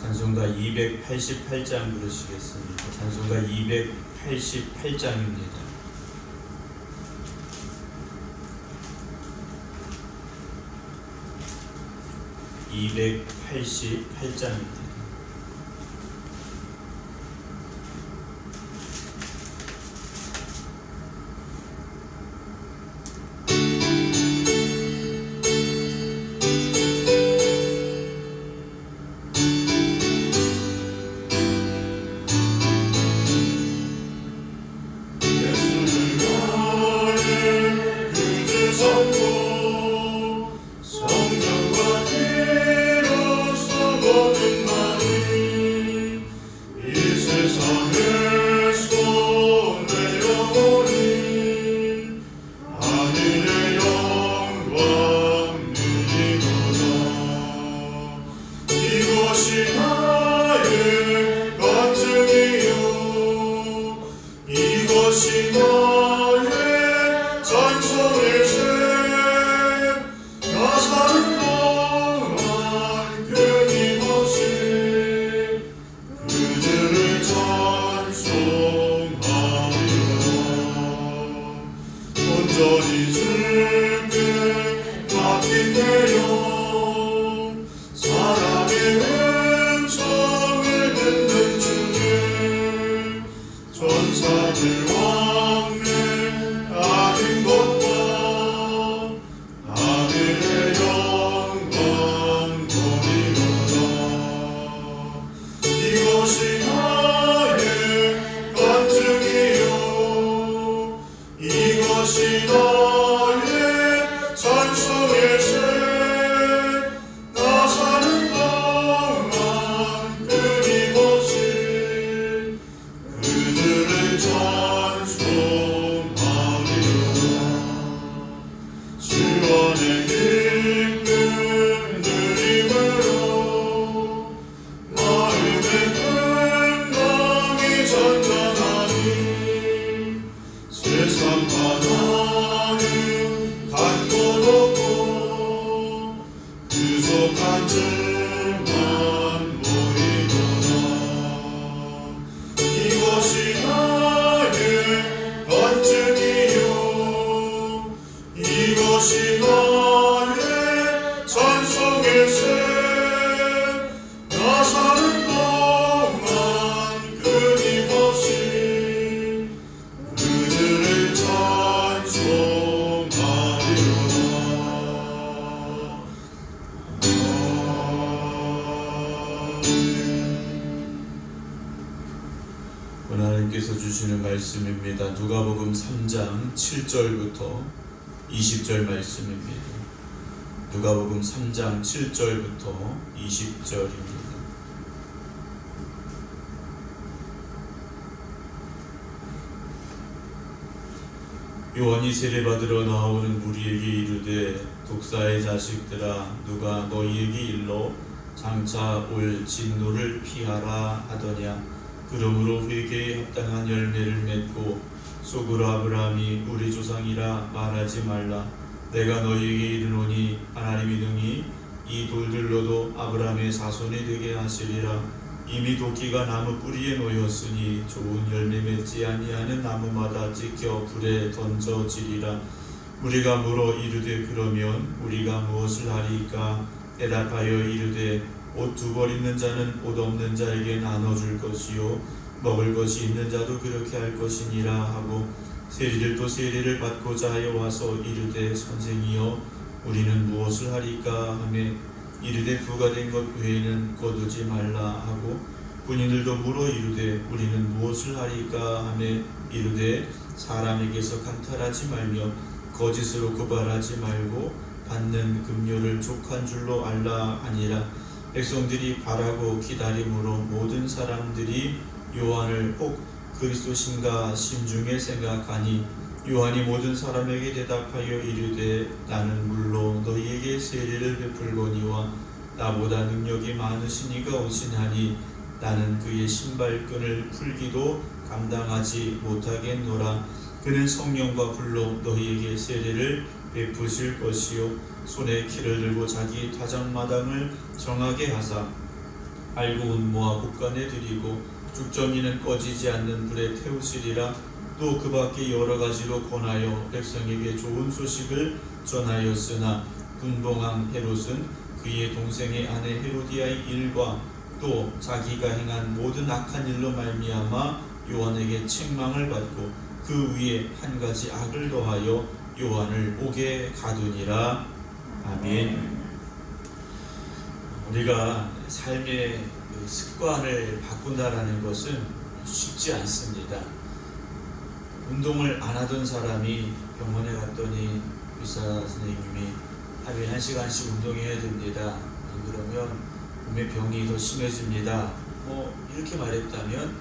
찬송가 288장 부르시겠습니다. 찬송가 288장입니다. 288장입니다. 하나님께서 주시는 말씀입니다. 누가복음 3장 7절부터 20절 말씀입니다. 누가복음 3장 7절부터 20절입니다. 요한이 세례받으러 나오는 무리에게 이르되 독사의 자식들아 누가 너희에게 일러 장차 올 진노를 피하라 하더냐. 그러므로 회개에 합당한 열매를 맺고 속으로 아브라함이 우리 조상이라 말하지 말라. 내가 너희에게 이르노니 하나님이 능히 이 돌들로도 아브라함의 자손이 되게 하시리라. 이미 도끼가 나무 뿌리에 놓였으니 좋은 열매 맺지 아니하는 나무마다 찢겨 불에 던져지리라. 우리가 물어 이르되 그러면 우리가 무엇을 하리이까? 대답하여 이르되 옷 두 벌 있는 자는 옷 없는 자에게 나눠줄 것이요 먹을 것이 있는 자도 그렇게 할 것이니라 하고 세리를 또 세례를 받고자 하여 와서 이르되 선생이여 우리는 무엇을 하리까 하매 이르되 부가 된 것 외에는 거두지 말라 하고 군인들도 물어 이르되 우리는 무엇을 하리까 하매 이르되 사람에게서 강탈하지 말며 거짓으로 고발하지 말고 받는 금료를 족한 줄로 알라 하니라. 백성들이 바라고 기다림으로 모든 사람들이 요한을 혹 그리스도신가 심중에 생각하니 요한이 모든 사람에게 대답하여 이르되 나는 물로 너희에게 세례를 베풀거니와 나보다 능력이 많으신 이가 오시나니 나는 그의 신발끈을 풀기도 감당하지 못하겠노라. 그는 성령과 불로 너희에게 세례를 베푸실 것이요 손에 키를 들고 자기 타작마당을 정하게 하사 알고 운모와 곳간에 드리고 죽정이는 꺼지지 않는 불에 태우시리라. 또 그 밖에 여러 가지로 권하여 백성에게 좋은 소식을 전하였으나 분봉왕 헤롯은 그의 동생의 아내 헤로디아의 일과 또 자기가 행한 모든 악한 일로 말미암아 요한에게 책망을 받고 그 위에 한 가지 악을 더하여 요한을 옥에 가두니라. 아멘. 우리가 삶의 습관을 바꾼다라는 것은 쉽지 않습니다. 운동을 안 하던 사람이 병원에 갔더니 의사 선생님이 하루에 1시간씩 운동해야 됩니다. 안 그러면 몸의 병이 더 심해집니다. 이렇게 말했다면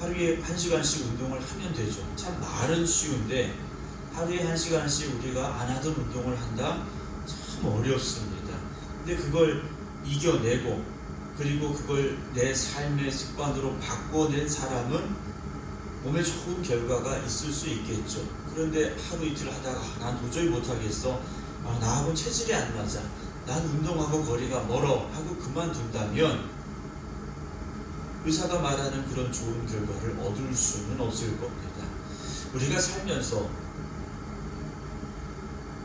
하루에 1시간씩 운동을 하면 되죠. 참 말은 쉬운데 하루에 1시간씩 우리가 안 하던 운동을 한다? 참 어렵습니다. 근데 그걸 이겨내고 그리고 그걸 내 삶의 습관으로 바꿔낸 사람은 몸에 좋은 결과가 있을 수 있겠죠. 그런데 하루 이틀 하다가 난 도저히 못하겠어. 나하고 체질이 안 맞아. 난 운동하고 거리가 멀어 하고 그만둔다면 의사가 말하는 그런 좋은 결과를 얻을 수는 없을 겁니다. 우리가 살면서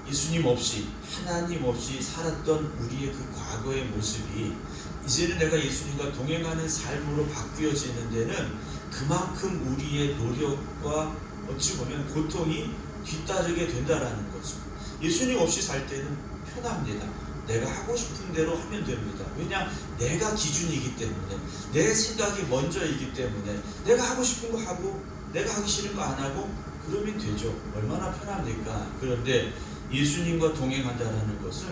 예수님 없이 하나님 없이 살았던 우리의 그 과거의 모습이 이제는 내가 예수님과 동행하는 삶으로 바뀌어지는 데는 그만큼 우리의 노력과 어찌 보면 고통이 뒤따르게 된다라는 거죠. 예수님 없이 살 때는 편합니다. 내가 하고 싶은 대로 하면 됩니다. 왜냐? 내가 기준이기 때문에, 내 생각이 먼저이기 때문에 내가 하고 싶은 거 하고 내가 하기 싫은 거 안 하고 그러면 되죠. 얼마나 편합니까? 그런데 예수님과 동행한다는 것은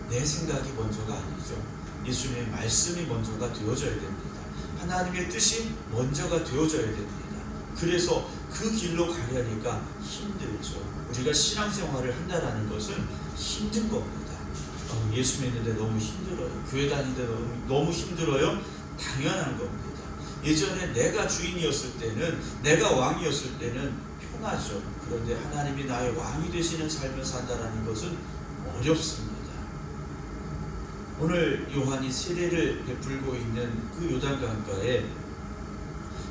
내 생각이 먼저가 아니죠. 예수님의 말씀이 먼저가 되어져야 됩니다. 하나님의 뜻이 먼저가 되어져야 됩니다. 그래서 그 길로 가려니까 힘들죠. 우리가 신앙생활을 한다는 것은 힘든 겁니다. 예수 믿는데 너무 힘들어요. 교회 다니는데 너무 힘들어요. 당연한 겁니다. 예전에 내가 주인이었을 때는, 내가 왕이었을 때는 편하죠. 그런데 하나님이 나의 왕이 되시는 삶을 산다는 것은 어렵습니다. 오늘 요한이 세례를 베풀고 있는 그 요단강가에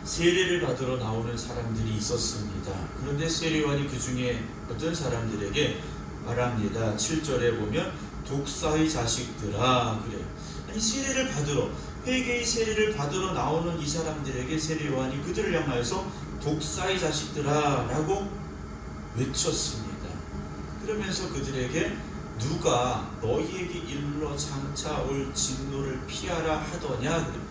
세례를 받으러 나오는 사람들이 있었습니다. 그런데 세례요한이 그 중에 어떤 사람들에게 말합니다. 7절에 보면 독사의 자식들아 그래요. 아니 세례를 받으러, 회개의 세례를 받으러 나오는 이 사람들에게 세례요한이 그들을 향하여서 독사의 자식들아 라고 외쳤습니다. 그러면서 그들에게 누가 너희에게 일러 장차 올 진노를 피하라 하더냐.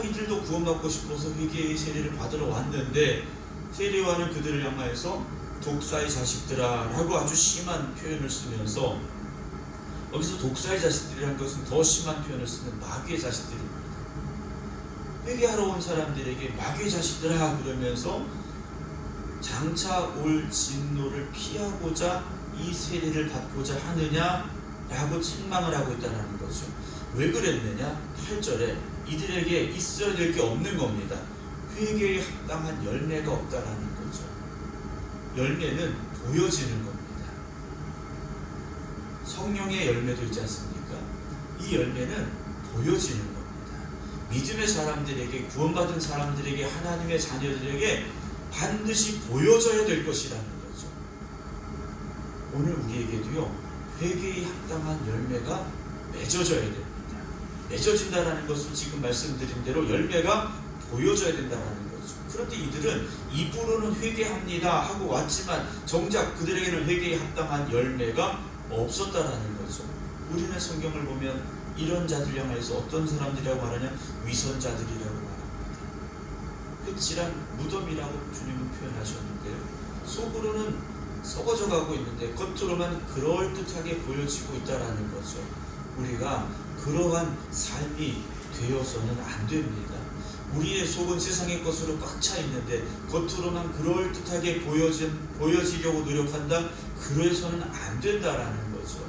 이들도 구원받고 싶어서 회개의 세례를 받으러 왔는데 세례요한은 그들을 향하여서 독사의 자식들아 라고 아주 심한 표현을 쓰면서, 여기서 독사의 자식들이라는 것은 더 심한 표현을 쓰는 마귀의 자식들입니다. 회개하러 온 사람들에게 마귀의 자식들아 그러면서 장차 올 진노를 피하고자 이 세례를 받고자 하느냐라고 책망을 하고 있다는 거죠. 왜 그랬느냐? 8절에 이들에게 있어야 될 게 없는 겁니다. 회개에 합당한 열매가 없다라는 거죠. 열매는 보여지는 겁니다. 성령의 열매도 있지 않습니까? 이 열매는 보여지는 겁니다. 믿음의 사람들에게, 구원받은 사람들에게, 하나님의 자녀들에게 반드시 보여져야 될 것이라는 거죠. 오늘 우리에게도요, 회개에 합당한 열매가 맺어져야 됩니다. 맺어진다라는 것은 지금 말씀드린 대로 열매가 보여져야 된다는 거죠. 그런데 이들은 입으로는 회개합니다 하고 왔지만 정작 그들에게는 회개에 합당한 열매가 없었다라는 거죠. 우리는 성경을 보면 이런 자들 향해서 어떤 사람들이라고 말하냐? 위선자들이라고 말합니다. 흑질한 무덤이라고 주님은 표현하셨는데요, 속으로는 썩어져 가고 있는데 겉으로만 그럴듯하게 보여지고 있다라는 거죠. 우리가 그러한 삶이 되어서는 안 됩니다. 우리의 속은 세상의 것으로 꽉 차 있는데 겉으로만 그럴듯하게 보여지려고 노력한다? 그래서는 안 된다라는 거죠.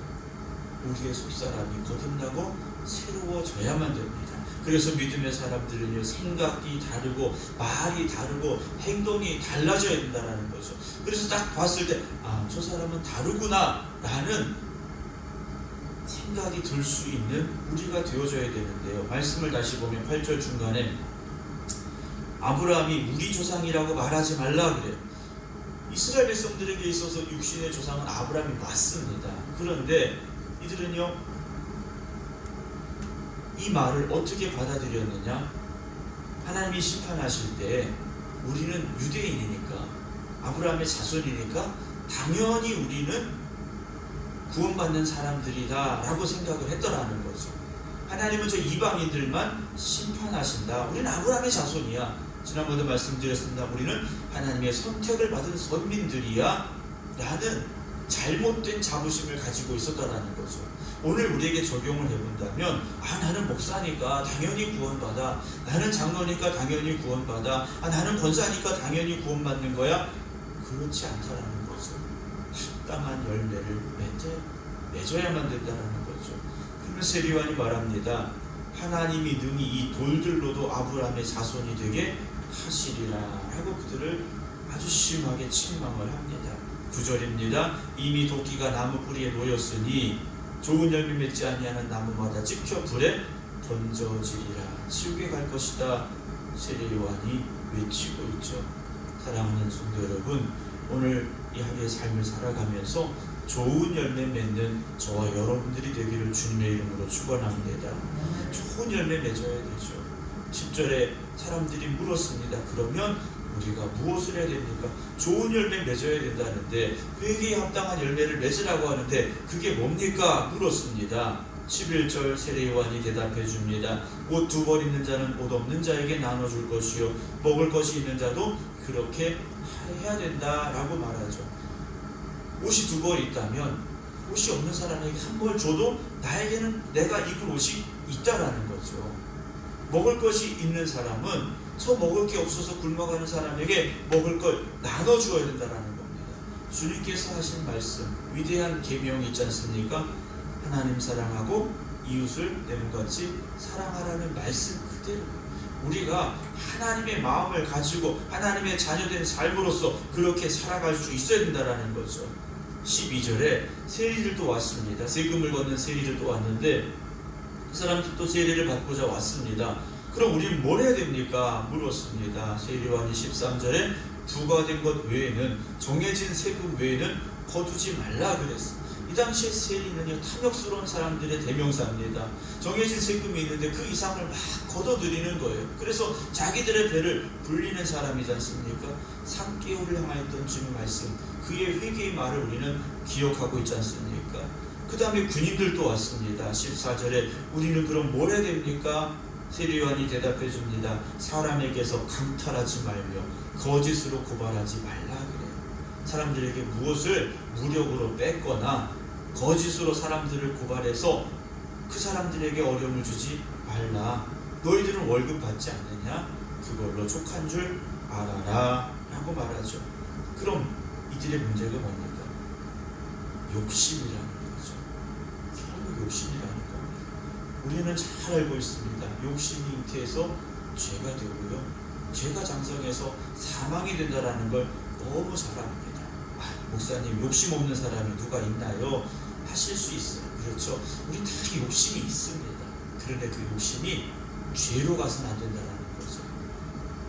우리의 속사람이 거듭나고 새로워져야만 됩니다. 그래서 믿음의 사람들은요, 생각이 다르고 말이 다르고 행동이 달라져야 된다는 거죠. 그래서 딱 봤을 때 저 사람은 다르구나 라는 생각이 들 수 있는 우리가 되어줘야 되는데요. 말씀을 다시 보면 8절 중간에 아브라함이 우리 조상이라고 말하지 말라 그래요. 이스라엘 백성들에게 있어서 육신의 조상은 아브라함이 맞습니다. 그런데 이들은요, 이 말을 어떻게 받아들였느냐? 하나님이 심판하실 때 우리는 유대인이니까, 아브라함의 자손이니까 당연히 우리는 구원받는 사람들이다 라고 생각을 했더라는 거죠. 하나님은 저 이방인들만 심판하신다. 우리는 아브라함의 자손이야. 지난번에 말씀드렸습니다. 우리는 하나님의 선택을 받은 선민들이야 라는 잘못된 자부심을 가지고 있었다라는 거죠. 오늘 우리에게 적용을 해본다면, 나는 목사니까 당연히 구원받아, 나는 장로니까 당연히 구원받아, 나는 권사니까 당연히 구원받는 거야. 그렇지 않다라는 거죠. 합당한 열매를 맺어야만 된다라는 거죠. 그러면 세리완이 말합니다. 하나님이 능히 이 돌들로도 아브라함의 자손이 되게 하시리라 하고 그들을 아주 심하게 책망을 합니다. 9절입니다. 이미 도끼가 나무 뿌리에 놓였으니 좋은 열매 맺지 아니하는 나무마다 찍혀 불에 던져지리라. 지옥에 갈 것이다. 세례요한이 외치고 있죠. 사랑하는 성도 여러분, 오늘 이 하루의 삶을 살아가면서 좋은 열매 맺는 저와 여러분들이 되기를 주님의 이름으로 축원합니다. 좋은 열매 맺어야 되죠. 10절에 사람들이 물었습니다. 그러면 우리가 무엇을 해야 됩니까? 좋은 열매 맺어야 된다는데, 회개에 합당한 열매를 맺으라고 하는데 그게 뭡니까? 물었습니다. 11절 세례요한이 대답해 줍니다. 옷 2벌 있는 자는 옷 없는 자에게 나눠줄 것이요 먹을 것이 있는 자도 그렇게 해야 된다라고 말하죠. 옷이 2벌 있다면 옷이 없는 사람에게 1벌 줘도 나에게는 내가 입을 옷이 있다라는 거죠. 먹을 것이 있는 사람은 저 먹을 게 없어서 굶어가는 사람에게 먹을 걸 나눠주어야 된다라는 겁니다. 주님께서 하신 말씀, 위대한 계명이 있지 않습니까? 하나님 사랑하고 이웃을 내 몸같이 사랑하라는 말씀 그대로 우리가 하나님의 마음을 가지고 하나님의 자녀된 삶으로서 그렇게 살아갈 수 있어야 된다라는 거죠. 12절에 세리들도 왔습니다. 세금을 걷는 세리들도 왔는데 그 사람들도 세례를 받고자 왔습니다. 그럼 우리는 뭘 해야 됩니까? 물었습니다. 세례요한이 13절에 부과된 것 외에는, 정해진 세금 외에는 거두지 말라 그랬습니다. 이 당시에 세리는요, 탐욕스러운 사람들의 대명사입니다. 정해진 세금이 있는데 그 이상을 막 걷어들이는 거예요. 그래서 자기들의 배를 불리는 사람이지 않습니까? 3개월을 향하였던 주님 말씀, 그의 회개의 말을 우리는 기억하고 있지 않습니까? 그 다음에 군인들도 왔습니다. 14절에 우리는 그럼 뭘 해야 됩니까? 세례요한이 대답해 줍니다. 사람에게서 강탈하지 말며 거짓으로 고발하지 말라 그래요. 사람들에게 무엇을 무력으로 뺏거나 거짓으로 사람들을 고발해서 그 사람들에게 어려움을 주지 말라. 너희들은 월급 받지 않느냐? 그걸로 족한 줄 알아라 라고 말하죠. 그럼 이들의 문제가 뭡니까? 욕심이라는 거죠. 결국 욕심이라는 겁니다. 우리는 잘 알고 있습니다. 욕심이 잉태해서 죄가 되고요, 죄가 장성해서 사망이 된다는 걸 너무 잘 압니다. 목사님, 욕심 없는 사람이 누가 있나요? 하실 수 있어요. 그렇죠. 우리 다 욕심이 있습니다. 그런데 그 욕심이 죄로 가서는 안 된다는 거죠.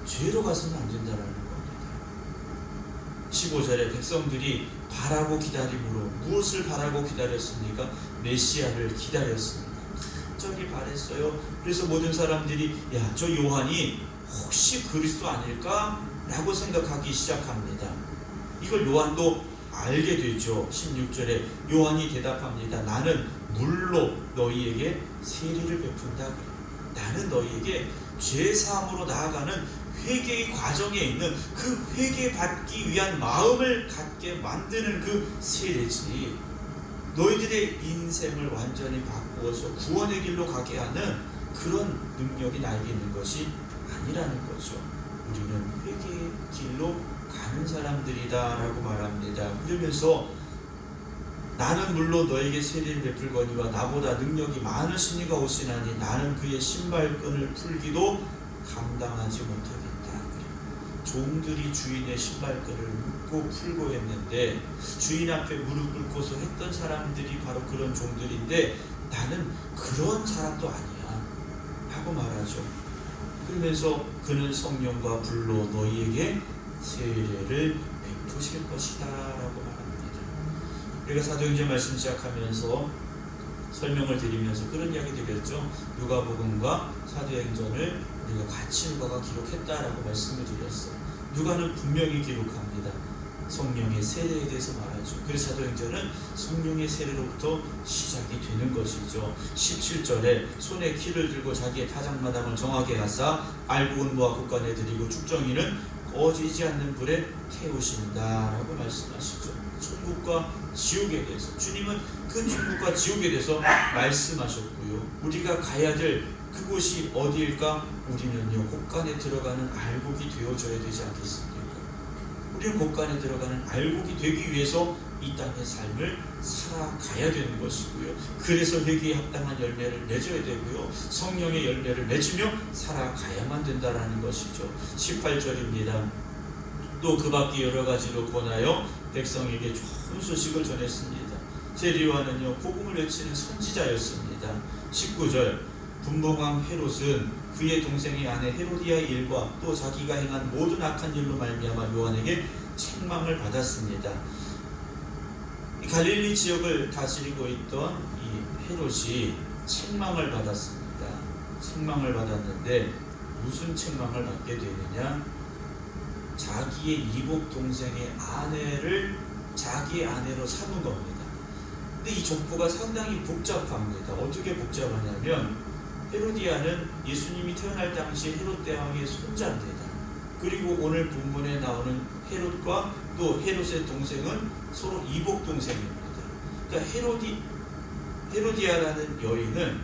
죄로 가서는 안 된다는 겁니다. 15절에 백성들이 바라고 기다림으로, 무엇을 바라고 기다렸습니까? 메시아를 기다렸습니다. 간절히 바랬어요. 그래서 모든 사람들이 저 요한이 혹시 그리스도 아닐까? 라고 생각하기 시작합니다. 이걸 요한도 알게 되죠. 16절에 요한이 대답합니다. 나는 물로 너희에게 세례를 베푼다 그래요. 나는 너희에게 죄사함으로 나아가는 회개의 과정에 있는 그 회개받기 위한 마음을 갖게 만드는 그 세례지, 너희들의 인생을 완전히 바꾸어서 구원의 길로 가게 하는 그런 능력이 나에게 있는 것이 아니라는 거죠. 우리는 회개의 길로 가는 사람들이다 라고 말합니다. 그러면서 나는 물론 너에게 세례를 베풀거니와 나보다 능력이 많으신 이가 오시나니 나는 그의 신발끈을 풀기도 감당하지 못하겠다. 종들이 주인의 신발끈을 묶고 풀고 했는데, 주인 앞에 무릎 꿇고서 했던 사람들이 바로 그런 종들인데, 나는 그런 사람도 아니야 하고 말하죠. 그러면서 그는 성령과 불로 너희에게 세례를 베푸실 것이다 라고 말합니다. 우리가 사도행전 말씀 시작하면서 설명을 드리면서 그런 이야기 드렸죠. 누가복음과 사도행전을 우리가 같이 누가가 기록했다라고 말씀을 드렸어요. 누가는 분명히 기록합니다. 성령의 세례에 대해서 말하죠. 그래서 사도행전은 성령의 세례로부터 시작이 되는 것이죠. 17절에 손에 키를 들고 자기의 타작마당을 정하게 하사 알곡은 국간에 드리고 축정이는 꺼지지 않는 불에 태우신다라고 말씀하시죠. 천국과 지옥에 대해서 주님은 그 천국과 지옥에 대해서 말씀하셨고요. 우리가 가야 될 그곳이 어디일까? 우리는요 곳간에 들어가는 알곡이 되어져야 되지 않겠습니까? 우리는 곳간에 들어가는 알곡이 되기 위해서 이 땅의 삶을 살아가야 되는 것이고요. 그래서 회개에 합당한 열매를 맺어야 되고요. 성령의 열매를 맺으며 살아가야만 된다라는 것이죠. 18절입니다. 또 그 밖에 여러 가지로 권하여 백성에게 좋은 소식을 전했습니다. 세리요한은요 복음을 외치는 선지자였습니다. 19절 분봉왕 헤롯은 그의 동생의 아내 헤로디아의 일과 또 자기가 행한 모든 악한 일로 말미암아 요한에게 책망을 받았습니다. 갈릴리 지역을 다스리고 있던 이 헤롯이 책망을 받았습니다. 책망을 받았는데 무슨 책망을 받게 되느냐? 자기의 이복 동생의 아내를 자기의 아내로 삼은 겁니다. 근데 이 족보가 상당히 복잡합니다. 어떻게 복잡하냐면 헤로디아는 예수님이 태어날 당시 헤롯 대왕의 손자입니다. 그리고 오늘 본문에 나오는 헤롯과 또 헤롯의 동생은 서로 이복 동생입니다. 그러니까 헤로디아라는 여인은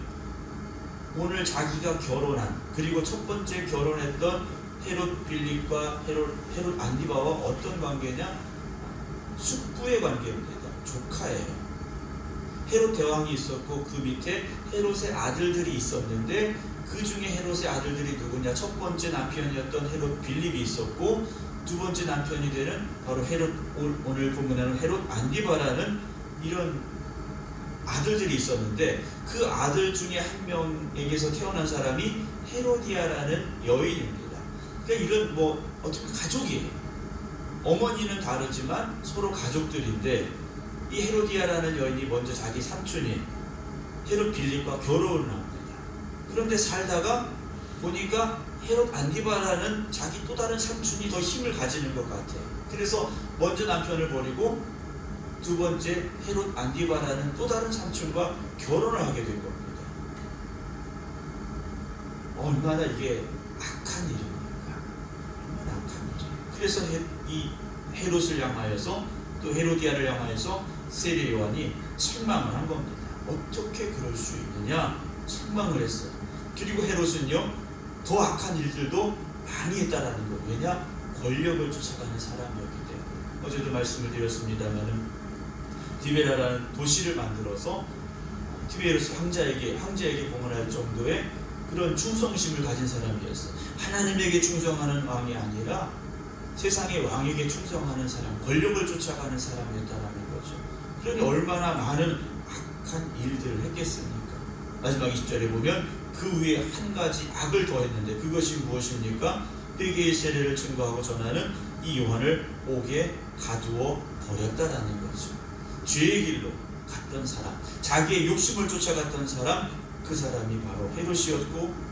오늘 자기가 결혼한 그리고 첫 번째 결혼했던 헤롯 빌립과 헤롯 안디바와 어떤 관계냐? 숙부의 관계입니다. 조카예요. 헤롯 대왕이 있었고 그 밑에 헤롯의 아들들이 있었는데 그 중에 헤롯의 아들들이 누구냐? 첫 번째 남편이었던 헤롯 빌립이 있었고 두 번째 남편이 되는 바로 오늘 본문에는 헤롯 안디바라는 이런 아들들이 있었는데 그 아들 중에 한 명에게서 태어난 사람이 헤로디아라는 여인입니다. 그러니까 이런 어떻게 가족이에요. 어머니는 다르지만 서로 가족들인데 이 헤로디아라는 여인이 먼저 자기 삼촌인 헤롯 빌립과 결혼을 합니다. 그런데 살다가 보니까 헤롯 안디바라는 자기 또 다른 삼촌이 더 힘을 가지는 것 같아요. 그래서 먼저 남편을 버리고 두 번째 헤롯 안디바라는 또 다른 삼촌과 결혼을 하게 된 겁니다. 얼마나 이게 악한 일입니까? 얼마나 악한 일이에요. 그래서 이 헤롯을 향하여서 또 헤로디아를 향하여서 세례 요한이 책망을 한 겁니다. 어떻게 그럴 수 있느냐? 책망을 했어요. 그리고 헤롯은요 더 악한 일들도 많이 했다라는 거예요. 왜냐? 권력을 쫓아가는 사람이었기 때문에. 어제도 말씀을 드렸습니다만은 디베라라는 도시를 만들어서 티베리우스 황제에게 봉헌할 정도의 그런 충성심을 가진 사람이었어요. 하나님에게 충성하는 왕이 아니라 세상의 왕에게 충성하는 사람, 권력을 쫓아가는 사람이었다라는 거죠. 그러니 얼마나 많은 악한 일들을 했겠습니까? 마지막 20절에 보면 그 위에 한 가지 악을 더했는데 그것이 무엇입니까? 회개의 세례를 증거하고 전하는 이 요한을 옥에 가두어 버렸다라는 거죠. 죄의 길로 갔던 사람, 자기의 욕심을 쫓아갔던 사람, 그 사람이 바로 헤롯이었고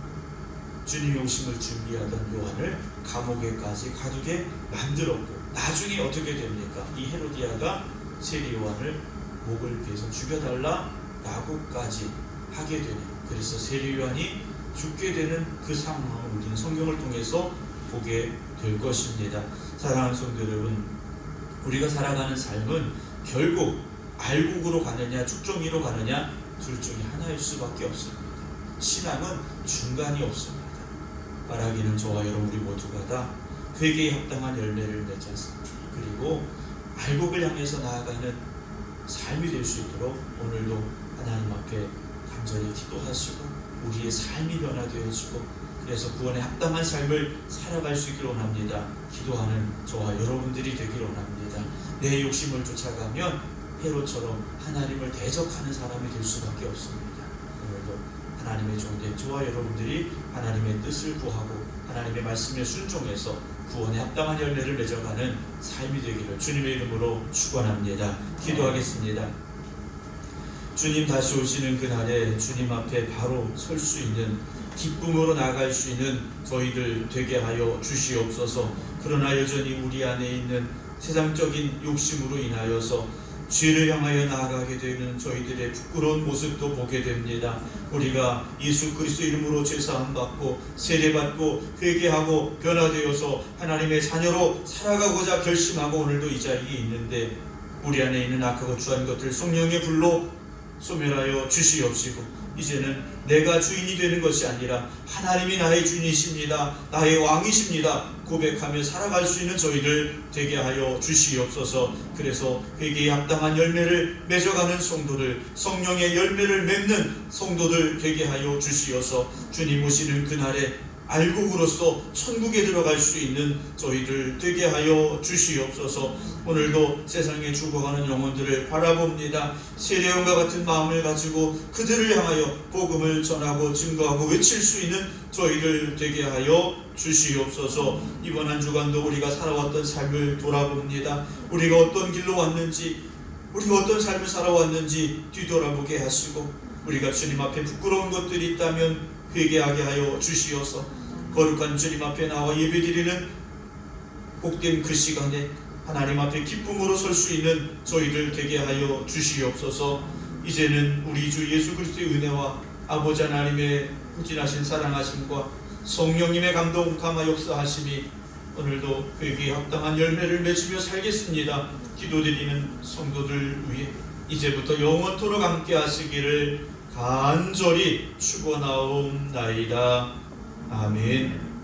주님의 오심을 준비하던 요한을 감옥에까지 가두게 만들었고 나중에 어떻게 됩니까? 이 헤로디아가 세례 요한을 목을 베서 죽여달라 라고까지 하게 되는, 그래서 세례 요한이 죽게 되는 그 상황을 우리는 성경을 통해서 보게 될 것입니다. 사랑하는 성도 여러분, 우리가 살아가는 삶은 결국 알곡으로 가느냐 축종이로 가느냐 둘 중에 하나일 수밖에 없습니다. 신앙은 중간이 없습니다. 말하기는 저와 여러분 우리 모두가 다 회개에 합당한 열매를 맺어서 그리고 알곡을 향해서 나아가는 삶이 될 수 있도록 오늘도 하나님 앞에 간절히 기도하시고 우리의 삶이 변화되어지고 그래서 구원에 합당한 삶을 살아갈 수 있기를 원합니다. 기도하는 저와 여러분들이 되기를 원합니다. 내 욕심을 쫓아가면 헤롯처럼 하나님을 대적하는 사람이 될 수밖에 없습니다. 하나님의 종된 저와 여러분들이 하나님의 뜻을 구하고 하나님의 말씀에 순종해서 구원에 합당한 열매를 맺어가는 삶이 되기를 주님의 이름으로 축원합니다. 기도하겠습니다. 주님 다시 오시는 그날에 주님 앞에 바로 설 수 있는, 기쁨으로 나아갈 수 있는 저희들 되게 하여 주시옵소서. 그러나 여전히 우리 안에 있는 세상적인 욕심으로 인하여서 죄를 향하여 나아가게 되는 저희들의 부끄러운 모습도 보게 됩니다. 우리가 예수 그리스도 이름으로 죄사함 받고 세례받고 회개하고 변화되어서 하나님의 자녀로 살아가고자 결심하고 오늘도 이 자리에 있는데, 우리 안에 있는 악하고 추한 것들 성령의 불로 소멸하여 주시옵시고, 이제는 내가 주인이 되는 것이 아니라 하나님이 나의 주인이십니다, 나의 왕이십니다 고백하며 살아갈 수 있는 저희들 되게 하여 주시옵소서. 그래서 회개에 합당한 열매를 맺어가는 성도들, 성령의 열매를 맺는 성도들 되게 하여 주시어서 주님 오시는 그날에 알곡으로서 천국에 들어갈 수 있는 저희들 되게 하여 주시옵소서. 오늘도 세상에 죽어가는 영혼들을 바라봅니다. 세례원과 같은 마음을 가지고 그들을 향하여 복음을 전하고 증거하고 외칠 수 있는 저희들 되게 하여 주시옵소서. 이번 한 주간도 우리가 살아왔던 삶을 돌아봅니다. 우리가 어떤 길로 왔는지, 우리가 어떤 삶을 살아왔는지 뒤돌아보게 하시고, 우리가 주님 앞에 부끄러운 것들이 있다면 회개하게 하여 주시어서 거룩한 주님 앞에 나와 예배드리는 복된 그 시간에 하나님 앞에 기쁨으로 설 수 있는 저희들 되게 하여 주시옵소서. 이제는 우리 주 예수 그리스도의 은혜와 아버지 하나님의 부진하신 사랑하심과 성령님의 감동 감화 역사하심이 오늘도 회개에 합당한 열매를 맺으며 살겠습니다. 기도드리는 성도들 위해 이제부터 영원토록 함께 하시기를 간절히 축원하옵나이다. 아멘.